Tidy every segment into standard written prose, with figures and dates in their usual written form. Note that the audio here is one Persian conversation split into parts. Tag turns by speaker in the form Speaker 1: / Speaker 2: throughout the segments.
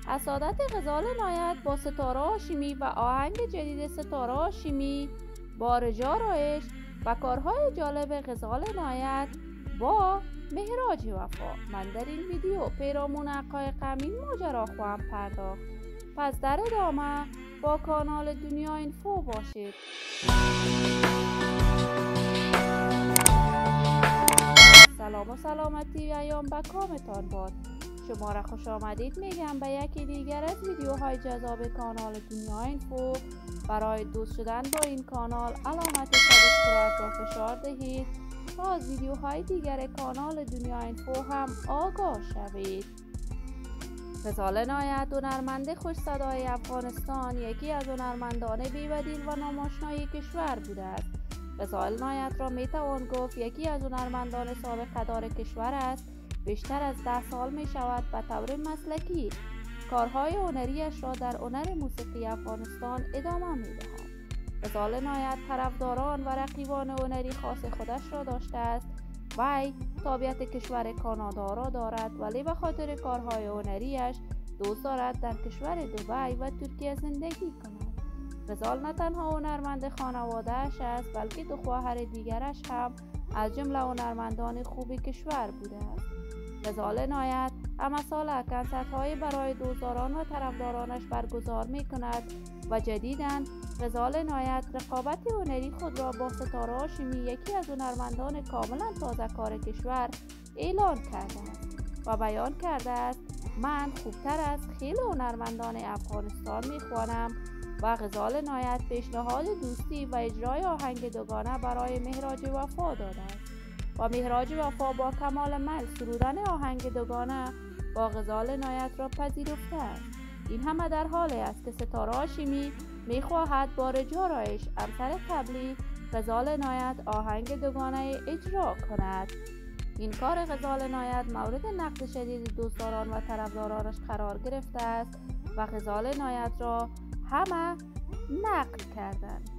Speaker 1: از سعادت غزال عنایت با ستاره هاشمی و آهنگ جدید ستاره هاشمی با رجا رایش و کارهای جالب غزال عنایت با مهراج وفا. من در این ویدیو پیرامون حقایق این ماجرا خواهم پرداخت، پس در ادامه با کانال دنیا اینفو باشید. سلام و سلامتی ایام به کامتان باد. شما را خوش آمدید میگم به یکی دیگر از ویدیوهای جذاب کانال دنیا اینفو. برای دوست شدن با این کانال علامت سابسکرایب را فشار دهید تا از ویدیوهای دیگر کانال دنیا اینفو هم آگاه شوید. غزال عنایت هنرمند خوش صدای افغانستان یکی از هنرمندان بی‌بدیل و ناماشنای کشور بوده است. غزال عنایت را میتوان گفت یکی از هنرمندان سابق دار کشور است. بیشتر از 10 سال می شود به طور مسلکی کارهای هنریش را در هنر موسیقی افغانستان ادامه می دهد. غزال عنایت طرفداران و رقیبان هنری خاص خودش را داشته است. وی تابعیت کشور کانادا را دارد، ولی به خاطر کارهای هنریش دوست دارد در کشور دبی و ترکیه زندگی کند. غزال نه تنها هنرمند خانواده‌اش است، بلکه 2 خواهر دیگرش هم از جمله هنرمندان خوب کشور بوده است. غزال عنایت همه ساله کنسرت‌های برای دوستداران و طرفدارانش برگزار می‌کند و جدیداً غزال عنایت رقابت هنری خود را با ستاره هاشمی یکی از هنرمندان کاملا تازه کار کشور اعلان کرده است و بیان کرده است: من خوبتر از خیلی هنرمندان افغانستان می‌خوانم و غزال عنایت پیشنهاد دوستی و اجرای آهنگ دوگانه برای مهراج وفا داده است و مهراج وفا با کمال میل سرودن آهنگ دوگانه با غزال عنایت را پذیرفته است. این همه در حالی است که ستاره هاشمی میخواهد با رجا رایش همسر قبلی غزال عنایت آهنگ دوگانه اجرا کند. این کار غزال عنایت مورد نقد شدید دوستداران و طرفدارانش قرار گرفته است و غزال عنایت را همه نقد کردند،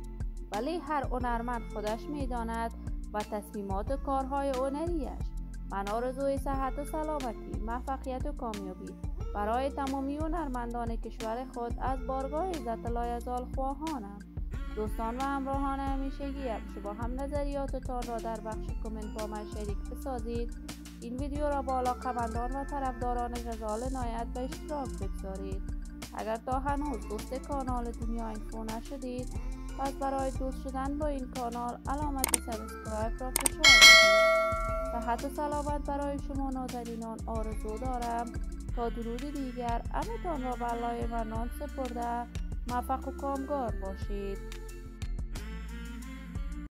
Speaker 1: ولی هر هنرمند خودش میداند و تصمیمات و کارهای هنریش. من آرزوی صحت و سلامتی، موفقیت و کامیابی برای تمامی هنرمندان کشور خود از بارگاه عزت لایزال خواهانم. دوستان و همراهان همیشگیم، شما هم نظریاتتان را در بخش کامنت با من شریک بسازید. این ویدیو را با علاقه‌مندان و طرفداران غزال عنایت به اشتراک بگذارید. اگر تا هنوز دوست کانال دنیا اینفو نشدید، پس برای دوست شدن با این کانال علامت سابسکرایب را فشار دهید. صحت و سلامت برای شما نازنینان آرزو دارم. تا درود دیگر همتان را به الله منان سپرده موفق و کامگار باشید.